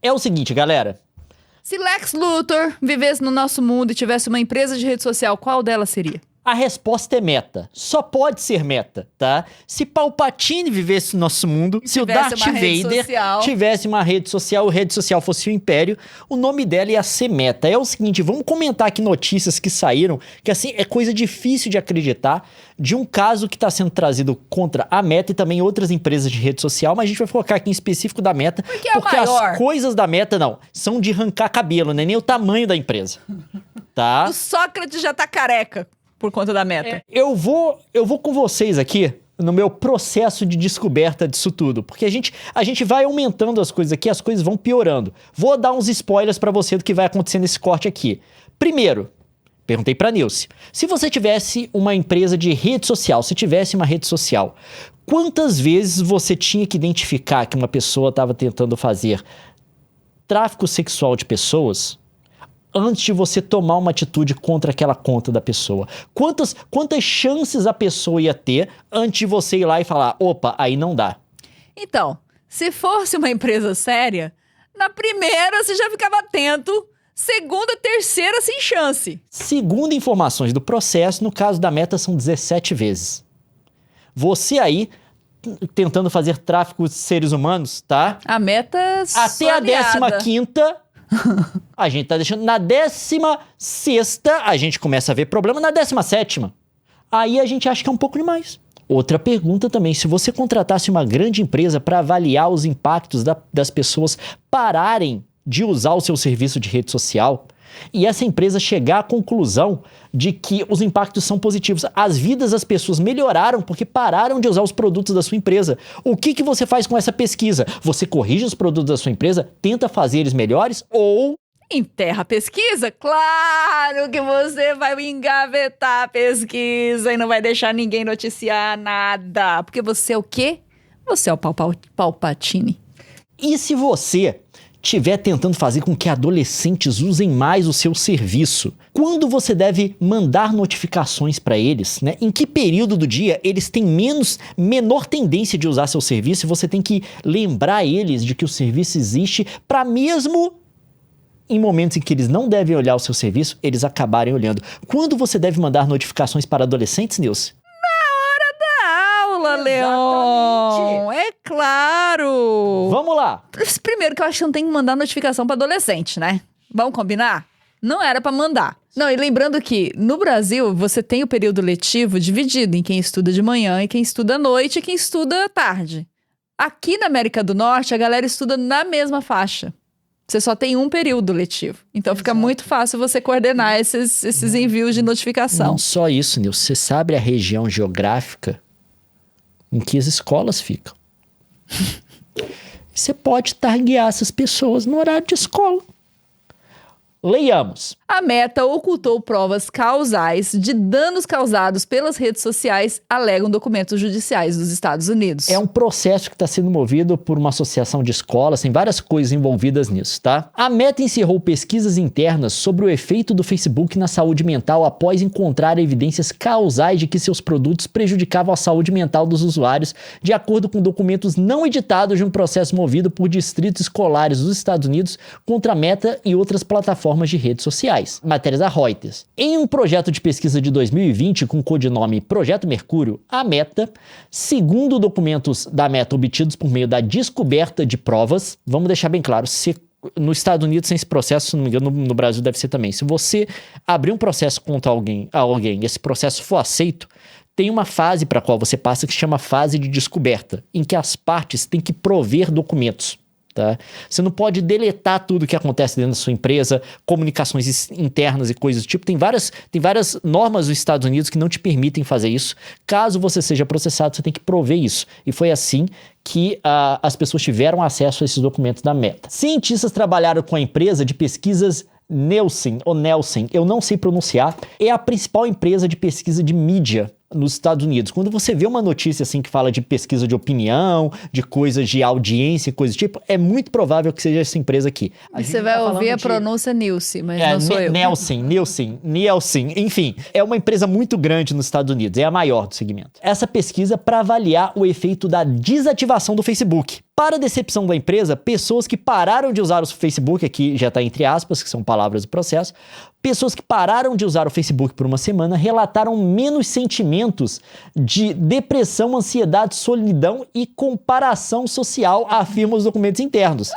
É o seguinte, galera. Se Lex Luthor vivesse no nosso mundo e tivesse uma empresa de rede social, qual delas seria? A resposta é Meta. Só pode ser Meta, tá? Se Palpatine vivesse no nosso mundo, se o Darth Vader tivesse uma rede social, a rede social fosse o Império, o nome dela ia ser Meta. É o seguinte, vamos comentar aqui notícias que saíram, que assim, é coisa difícil de acreditar, de um caso que está sendo trazido contra a Meta e também outras empresas de rede social, mas a gente vai focar aqui em específico da Meta, porque as coisas da Meta, não, são de arrancar cabelo, né? Nem o tamanho da empresa, tá? O Sócrates já tá careca por conta da Meta. Eu vou com vocês aqui no meu processo de descoberta disso tudo, porque a gente vai aumentando as coisas aqui, as coisas vão piorando. Vou dar uns spoilers pra você do que vai acontecer nesse corte aqui. Primeiro, perguntei pra Nilce, se você tivesse uma empresa de rede social, se tivesse uma rede social, quantas vezes você tinha que identificar que uma pessoa estava tentando fazer tráfico sexual de pessoas antes de você tomar uma atitude contra aquela conta da pessoa? Quantas chances a pessoa ia ter antes de você ir lá e falar, opa, aí não dá? Então, se fosse uma empresa séria, na primeira você já ficava atento, segunda, terceira sem chance. Segundo informações do processo, no caso da Meta são 17 vezes. Você aí tentando fazer tráfico de seres humanos, tá? A Meta até a 15ª... a gente tá deixando. Na 16ª, a gente começa a ver problema. Na 17ª, aí a gente acha que é um pouco demais. Outra pergunta também, se você contratasse uma grande empresa para avaliar os impactos das pessoas pararem de usar o seu serviço de rede social, e essa empresa chegar à conclusão de que os impactos são positivos, as vidas das pessoas melhoraram porque pararam de usar os produtos da sua empresa. O que você faz com essa pesquisa? Você corrige os produtos da sua empresa, tenta fazer eles melhores ou... enterra a pesquisa? Claro que você vai engavetar a pesquisa e não vai deixar ninguém noticiar nada. Porque você é o quê? Você é o Palpatine. E se você estiver tentando fazer com que adolescentes usem mais o seu serviço, quando você deve mandar notificações para eles, né? Em que período do dia eles têm menor tendência de usar seu serviço e você tem que lembrar eles de que o serviço existe para mesmo em momentos em que eles não devem olhar o seu serviço, eles acabarem olhando. Quando você deve mandar notificações para adolescentes, Nilce? Leon, é claro. Vamos lá. Primeiro que eu acho que não tem que mandar notificação para adolescente, né? Vamos combinar? Não era para mandar. Não, e lembrando que no Brasil você tem o período letivo dividido em quem estuda de manhã e quem estuda à noite e quem estuda à tarde. Aqui na América do Norte a galera estuda na mesma faixa. Você só tem um período letivo. Então fica muito fácil você coordenar esses envios de notificação. Não só isso, Nilce. Você sabe a região geográfica em que as escolas ficam. Você pode targuear essas pessoas no horário de escola. Leiamos. A Meta ocultou provas causais de danos causados pelas redes sociais, alegam documentos judiciais dos Estados Unidos. É um processo que está sendo movido por uma associação de escolas, tem várias coisas envolvidas nisso, tá? A Meta encerrou pesquisas internas sobre o efeito do Facebook na saúde mental após encontrar evidências causais de que seus produtos prejudicavam a saúde mental dos usuários, de acordo com documentos não editados de um processo movido por distritos escolares dos Estados Unidos contra a Meta e outras plataformas de redes sociais. Matérias da Reuters. Em um projeto de pesquisa de 2020 com o codinome Projeto Mercúrio, a Meta, segundo documentos da Meta obtidos por meio da descoberta de provas, vamos deixar bem claro, nos Estados Unidos tem esse processo, se não me engano, no Brasil deve ser também. Se você abrir um processo contra alguém e esse processo for aceito, tem uma fase para a qual você passa que se chama fase de descoberta, em que as partes têm que prover documentos. Tá? Você não pode deletar tudo que acontece dentro da sua empresa, comunicações internas e coisas do tipo. Tem várias normas dos Estados Unidos que não te permitem fazer isso. Caso você seja processado, você tem que prover isso. E foi assim que as pessoas tiveram acesso a esses documentos da Meta. Cientistas trabalharam com a empresa de pesquisas Nielsen, eu não sei pronunciar, é a principal empresa de pesquisa de mídia nos Estados Unidos. Quando você vê uma notícia assim que fala de pesquisa de opinião, de coisas de audiência, coisas do tipo, é muito provável que seja essa empresa aqui. E você vai ouvir a pronúncia Nielsen, mas não sou eu. Nielsen, enfim. É uma empresa muito grande nos Estados Unidos, é a maior do segmento. Essa pesquisa para avaliar o efeito da desativação do Facebook. Para a decepção da empresa, pessoas que pararam de usar o Facebook, aqui já está entre aspas, que são palavras do processo, pessoas que pararam de usar o Facebook por uma semana relataram menos sentimentos de depressão, ansiedade, solidão e comparação social, afirmam os documentos internos.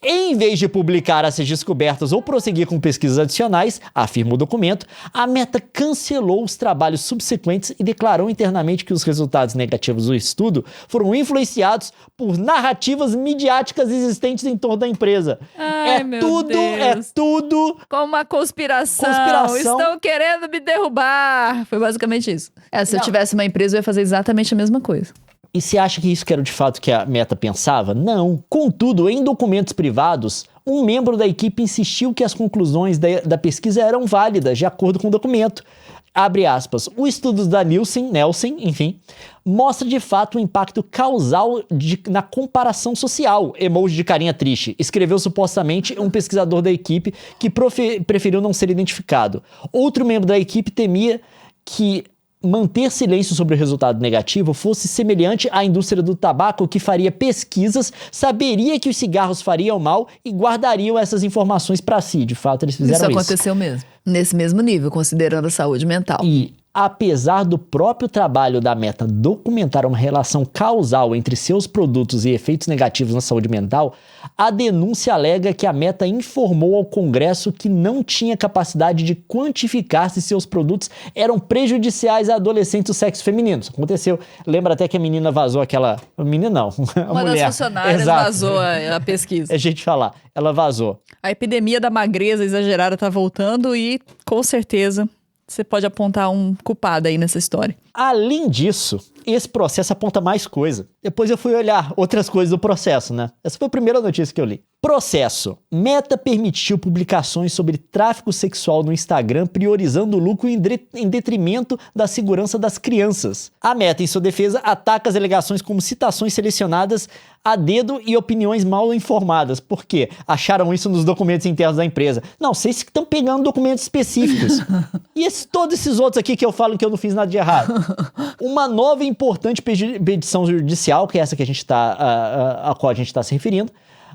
Em vez de publicar essas descobertas ou prosseguir com pesquisas adicionais, afirma o documento, a Meta cancelou os trabalhos subsequentes e declarou internamente que os resultados negativos do estudo foram influenciados por narrativas midiáticas existentes em torno da empresa. Ai, meu Deus. É tudo... Como uma conspiração. Estão querendo me derrubar. Foi basicamente isso. Se eu tivesse uma empresa, eu ia fazer exatamente a mesma coisa. E você acha que isso que era de fato que a Meta pensava? Não. Contudo, em documentos privados, um membro da equipe insistiu que as conclusões da pesquisa eram válidas, de acordo com o documento. Abre aspas. O estudo da Nielsen, enfim, mostra de fato o impacto causal na comparação social. Emoji de carinha triste. Escreveu supostamente um pesquisador da equipe que preferiu não ser identificado. Outro membro da equipe temia que manter silêncio sobre o resultado negativo fosse semelhante à indústria do tabaco, que faria pesquisas, saberia que os cigarros fariam mal e guardariam essas informações para si. De fato, eles fizeram isso. Isso aconteceu mesmo. Nesse mesmo nível, considerando a saúde mental. E, apesar do próprio trabalho da Meta documentar uma relação causal entre seus produtos e efeitos negativos na saúde mental, a denúncia alega que a Meta informou ao Congresso que não tinha capacidade de quantificar se seus produtos eram prejudiciais a adolescentes do sexo feminino. Isso aconteceu. Lembra até que a menina vazou aquela... Menina não, uma mulher. Das funcionárias. Exato. Vazou a pesquisa. É jeito de falar. Ela vazou. A epidemia da magreza exagerada tá voltando e, com certeza, você pode apontar um culpado aí nessa história. Além disso, esse processo aponta mais coisa. Depois eu fui olhar outras coisas do processo, né? Essa foi a primeira notícia que eu li. Processo. Meta permitiu publicações sobre tráfico sexual no Instagram, priorizando o lucro em detrimento da segurança das crianças. A Meta, em sua defesa, ataca as alegações como citações selecionadas a dedo e opiniões mal informadas. Por quê? Acharam isso nos documentos internos da empresa. Não, vocês que estão pegando documentos específicos. E todos esses outros aqui que eu falo que eu não fiz nada de errado. Uma nova e importante petição judicial, que é essa que a qual a gente está se referindo,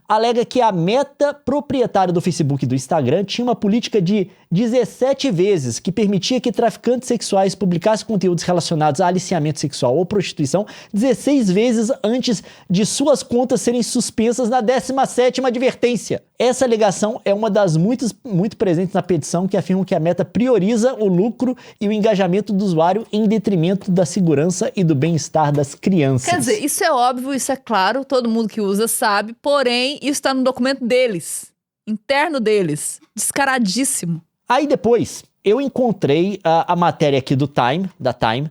alega que a Meta, proprietária do Facebook e do Instagram, tinha uma política de 17 vezes que permitia que traficantes sexuais publicassem conteúdos relacionados a aliciamento sexual ou prostituição 16 vezes antes de suas contas serem suspensas na 17ª advertência. Essa alegação é uma das muito presentes na petição, que afirma que a Meta prioriza o lucro e o engajamento do usuário em detrimento da segurança e do bem-estar das crianças. Quer dizer, isso é óbvio, isso é claro, todo mundo que usa sabe, porém, isso está no documento deles, interno deles, descaradíssimo. Aí depois, eu encontrei a matéria aqui da Time,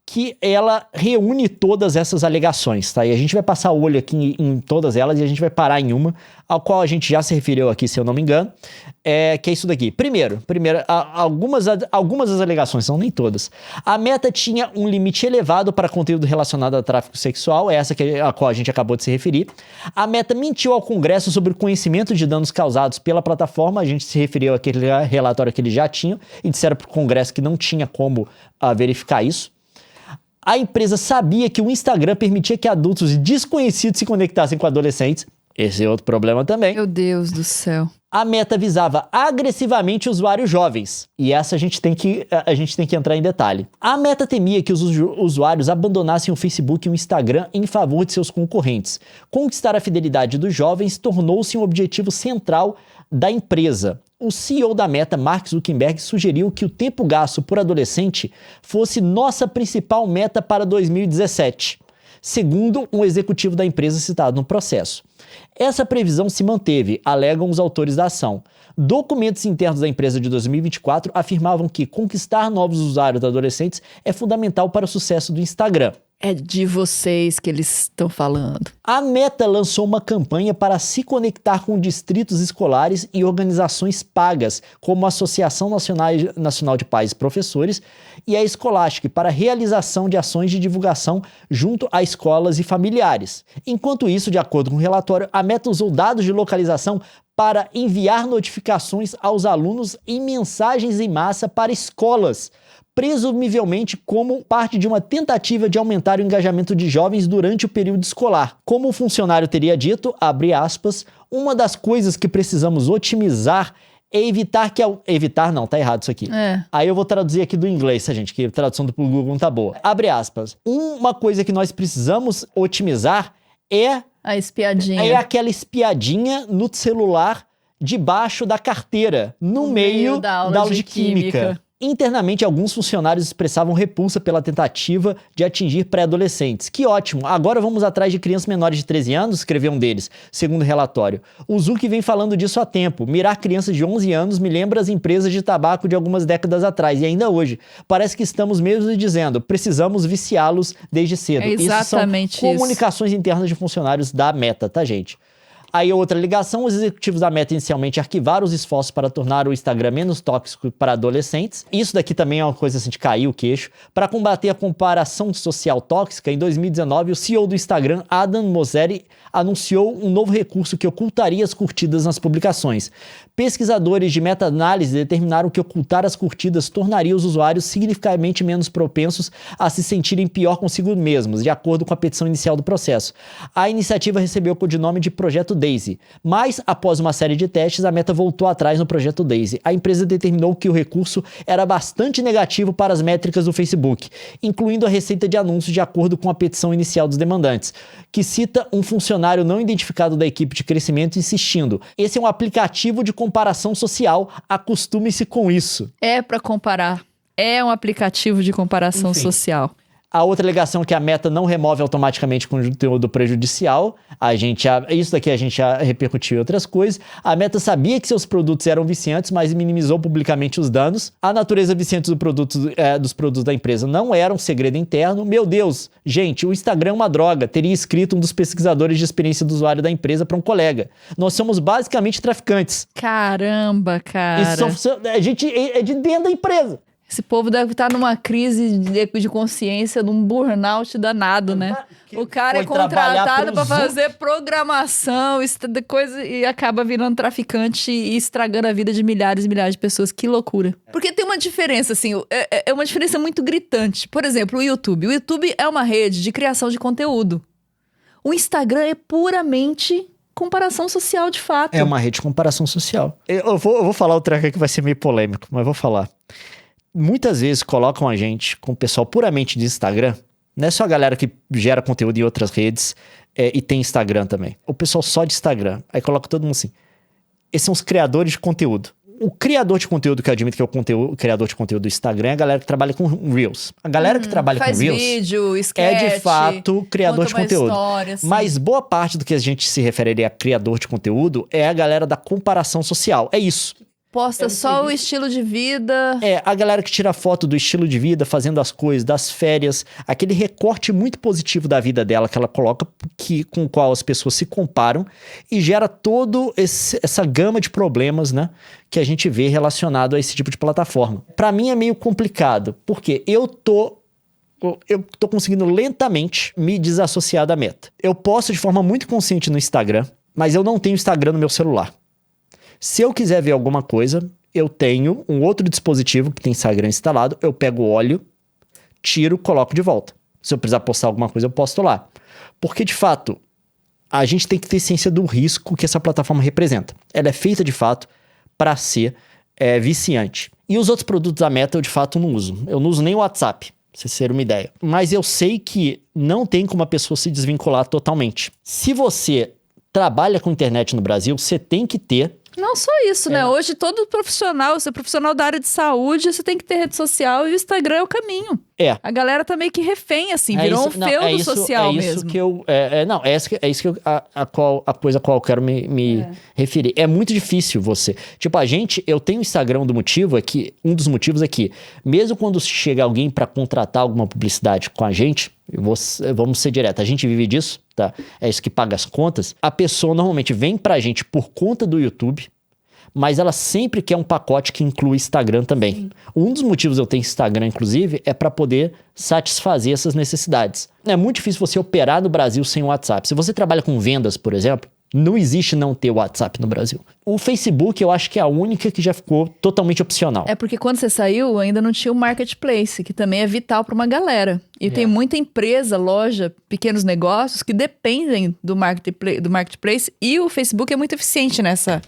que ela reúne todas essas alegações, tá? E a gente vai passar o olho aqui em todas elas e a gente vai parar em uma, ao qual a gente já se referiu aqui, se eu não me engano, que é isso daqui. Primeiro, algumas das alegações, são nem todas. A Meta tinha um limite elevado para conteúdo relacionado a tráfico sexual, essa a qual a gente acabou de se referir. A Meta mentiu ao Congresso sobre o conhecimento de danos causados pela plataforma, a gente se referiu àquele relatório que eles já tinham, e disseram para o Congresso que não tinha como verificar isso. A empresa sabia que o Instagram permitia que adultos desconhecidos se conectassem com adolescentes. Esse é outro problema também. Meu Deus do céu. A Meta visava agressivamente usuários jovens. E essa a gente tem que entrar em detalhe. A Meta temia que os usuários abandonassem o Facebook e o Instagram em favor de seus concorrentes. Conquistar a fidelidade dos jovens tornou-se um objetivo central da empresa. O CEO da Meta, Mark Zuckerberg, sugeriu que o tempo gasto por adolescente fosse nossa principal meta para 2017, segundo um executivo da empresa citado no processo. Essa previsão se manteve, alegam os autores da ação. Documentos internos da empresa de 2024 afirmavam que conquistar novos usuários adolescentes é fundamental para o sucesso do Instagram. É de vocês que eles estão falando. A Meta lançou uma campanha para se conectar com distritos escolares e organizações pagas, como a Associação Nacional de Pais e Professores e a Scholastic, para a realização de ações de divulgação junto a escolas e familiares. Enquanto isso, de acordo com o relatório, a Meta usou dados de localização para enviar notificações aos alunos em mensagens em massa para escolas, presumivelmente como parte de uma tentativa de aumentar o engajamento de jovens durante o período escolar. Como o funcionário teria dito, abre aspas, uma das coisas que precisamos otimizar é evitar que... Evitar não, tá errado isso aqui. Aí eu vou traduzir aqui do inglês, tá, gente? Que a tradução do Google não tá boa. Abre aspas. Uma coisa que nós precisamos otimizar é... A espiadinha. É aquela espiadinha no celular debaixo da carteira, no meio da aula de química. Internamente, alguns funcionários expressavam repulsa pela tentativa de atingir pré-adolescentes. Que ótimo! Agora vamos atrás de crianças menores de 13 anos, escreveu um deles, segundo o relatório. O Zuck vem falando disso há tempo. Mirar crianças de 11 anos me lembra as empresas de tabaco de algumas décadas atrás, e ainda hoje. Parece que estamos mesmo dizendo, precisamos viciá-los desde cedo. É exatamente isso são comunicações internas de funcionários da Meta, tá, gente? Aí outra ligação, os executivos da Meta inicialmente arquivaram os esforços para tornar o Instagram menos tóxico para adolescentes. Isso daqui também é uma coisa assim de cair o queixo. Para combater a comparação social tóxica, em 2019, o CEO do Instagram, Adam Mosseri, anunciou um novo recurso que ocultaria as curtidas nas publicações. Pesquisadores de meta-análise determinaram que ocultar as curtidas tornaria os usuários significativamente menos propensos a se sentirem pior consigo mesmos, de acordo com a petição inicial do processo. A iniciativa recebeu o codinome de Projeto Daisy, mas após uma série de testes, a Meta voltou atrás no Projeto Daisy. A empresa determinou que o recurso era bastante negativo para as métricas do Facebook, incluindo a receita de anúncios de acordo com a petição inicial dos demandantes, que cita um funcionário não identificado da equipe de crescimento insistindo: esse é um aplicativo de comparação social, acostume-se com isso. É para comparar. É um aplicativo de comparação social. A outra alegação é que a Meta não remove automaticamente conteúdo prejudicial. Isso daqui a gente já repercutiu em outras coisas. A Meta sabia que seus produtos eram viciantes, mas minimizou publicamente os danos. A natureza viciante dos produtos da empresa não era um segredo interno. Meu Deus, gente, o Instagram é uma droga, teria escrito um dos pesquisadores de experiência do usuário da empresa para um colega. Nós somos basicamente traficantes. Caramba, cara. A gente é de dentro da empresa. Esse povo deve estar numa crise de consciência, num burnout danado, né? O cara é contratado para fazer programação, coisa, e acaba virando traficante e estragando a vida de milhares e milhares de pessoas. Que loucura. Porque tem uma diferença, assim, é uma diferença muito gritante. Por exemplo, o YouTube. O YouTube é uma rede de criação de conteúdo. O Instagram é puramente comparação social, de fato. É uma rede de comparação social. Eu vou falar o treco que vai ser meio polêmico, mas vou falar. Muitas vezes colocam a gente com o pessoal puramente de Instagram. Não é só a galera que gera conteúdo em outras redes e tem Instagram também. O pessoal só de Instagram. Aí coloca todo mundo assim. Esses são os criadores de conteúdo. O criador de conteúdo, que eu admito que é o criador de conteúdo do Instagram, é a galera que trabalha com Reels. A galera que trabalha com Reels vídeo, sketch, é de fato criador de conteúdo. História, assim. Mas boa parte do que a gente se refere a criador de conteúdo é a galera da comparação social. É isso. Posta só o estilo de vida. É, a galera que tira foto do estilo de vida, fazendo as coisas, das férias, aquele recorte muito positivo da vida dela que ela coloca, com o qual as pessoas se comparam e gera todo essa gama de problemas, né, que a gente vê relacionado a esse tipo de plataforma. Pra mim é meio complicado, porque eu tô conseguindo lentamente me desassociar da Meta. Eu posto de forma muito consciente no Instagram, mas eu não tenho Instagram no meu celular. Se eu quiser ver alguma coisa, eu tenho um outro dispositivo que tem Instagram instalado, eu pego o óleo, tiro, coloco de volta. Se eu precisar postar alguma coisa, eu posto lá. Porque, de fato, a gente tem que ter ciência do risco que essa plataforma representa. Ela é feita, de fato, para ser viciante. E os outros produtos da Meta, eu, de fato, não uso. Eu não uso nem o WhatsApp, pra vocês terem uma ideia. Mas eu sei que não tem como a pessoa se desvincular totalmente. Se você trabalha com internet no Brasil, você tem que ter Não só isso, né? Hoje todo profissional, você é profissional da área de saúde, você tem que ter rede social e o Instagram é o caminho. A galera tá meio que refém, assim, virou um feudo social mesmo. Isso que eu... É isso que eu, a coisa a qual eu quero me referir. É muito difícil você... Tipo, eu tenho o Instagram do motivo, é que um dos motivos é que, mesmo quando chega alguém pra contratar alguma publicidade com a gente, vamos ser direto, a gente vive disso, tá? É isso que paga as contas. A pessoa normalmente vem pra gente por conta do YouTube, mas ela sempre quer um pacote que inclui Instagram também. Sim. Um dos motivos eu tenho Instagram, inclusive, é para poder satisfazer essas necessidades. É muito difícil você operar no Brasil sem o WhatsApp. Se você trabalha com vendas, por exemplo, não existe não ter o WhatsApp no Brasil. O Facebook, eu acho que é a única que já ficou totalmente opcional. É porque quando você saiu, ainda não tinha o Marketplace, que também é vital para uma galera. E tem muita empresa, loja, pequenos negócios que dependem do Marketplace e o Facebook é muito eficiente nessa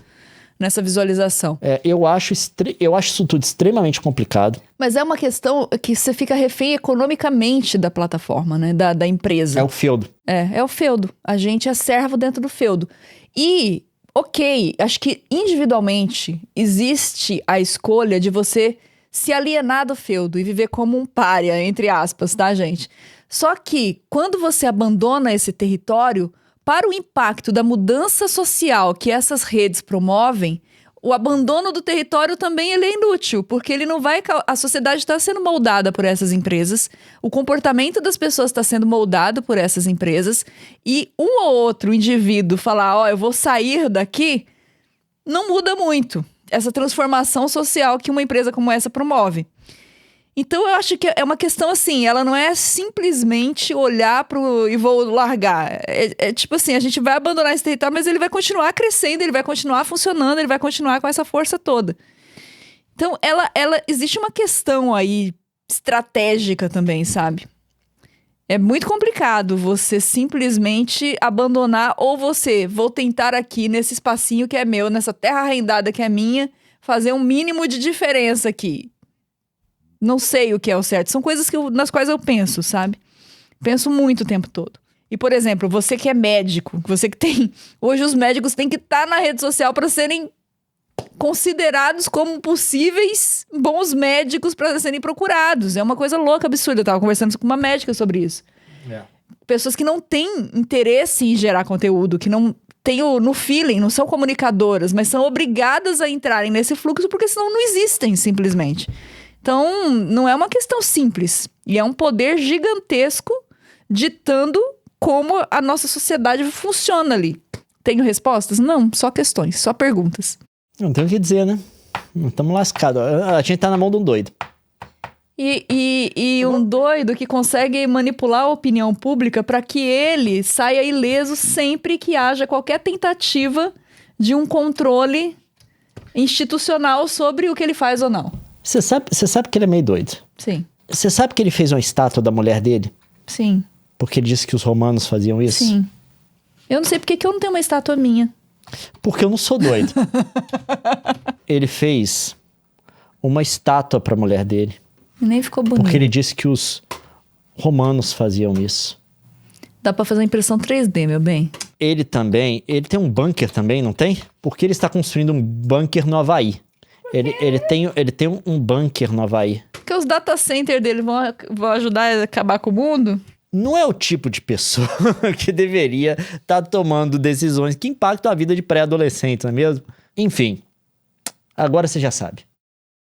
visualização. Eu acho isso tudo extremamente complicado. Mas é uma questão que você fica refém economicamente da plataforma, né? Da empresa. É o feudo. É o feudo. A gente é servo dentro do feudo. E, ok, acho que individualmente existe a escolha de você se alienar do feudo e viver como um pária, entre aspas, tá, gente? Só que, quando você abandona esse território, para o impacto da mudança social que essas redes promovem, o abandono do território também ele é inútil, porque ele não vai... A sociedade está sendo moldada por essas empresas, o comportamento das pessoas está sendo moldado por essas empresas, e um ou outro indivíduo falar, eu vou sair daqui, não muda muito essa transformação social que uma empresa como essa promove. Então, eu acho que é uma questão assim, ela não é simplesmente olhar e vou largar. É tipo assim, a gente vai abandonar esse território, mas ele vai continuar crescendo, ele vai continuar funcionando, ele vai continuar com essa força toda. Então, existe uma questão aí estratégica também, sabe? É muito complicado você simplesmente abandonar ou vou tentar aqui nesse espacinho que é meu, nessa terra arrendada que é minha, fazer um mínimo de diferença aqui. Não sei o que é o certo. São coisas nas quais eu penso, sabe? Penso muito o tempo todo. E, por exemplo, você que é médico, você que tem... Hoje os médicos têm que estar na rede social para serem considerados como possíveis bons médicos para serem procurados. É uma coisa louca, absurda. Eu tava conversando com uma médica sobre isso. Pessoas que não têm interesse em gerar conteúdo, que não têm no feeling, não são comunicadoras, mas são obrigadas a entrarem nesse fluxo porque senão não existem, simplesmente. Então, não é uma questão simples. E é um poder gigantesco ditando como a nossa sociedade funciona ali. Tenho respostas? Não, só questões, só perguntas. Não tem o que dizer, né? Estamos lascados. A gente tá na mão de um doido. E um doido que consegue manipular a opinião pública para que ele saia ileso sempre que haja qualquer tentativa de um controle institucional sobre o que ele faz ou não. Você sabe que ele é meio doido? Sim. Você sabe que ele fez uma estátua da mulher dele? Sim. Porque ele disse que os romanos faziam isso? Sim. Eu não sei porque que eu não tenho uma estátua minha. Porque eu não sou doido. Ele fez uma estátua pra mulher dele. E nem ficou bonito. Porque ele disse que os romanos faziam isso. Dá pra fazer uma impressão 3D, meu bem. Ele tem um bunker também, não tem? Porque ele está construindo um bunker no Havaí. Ele tem um bunker no Havaí. Porque os data centers dele vão ajudar a acabar com o mundo? Não é o tipo de pessoa que deveria estar tomando decisões que impactam a vida de pré-adolescente, não é mesmo? Enfim, agora você já sabe.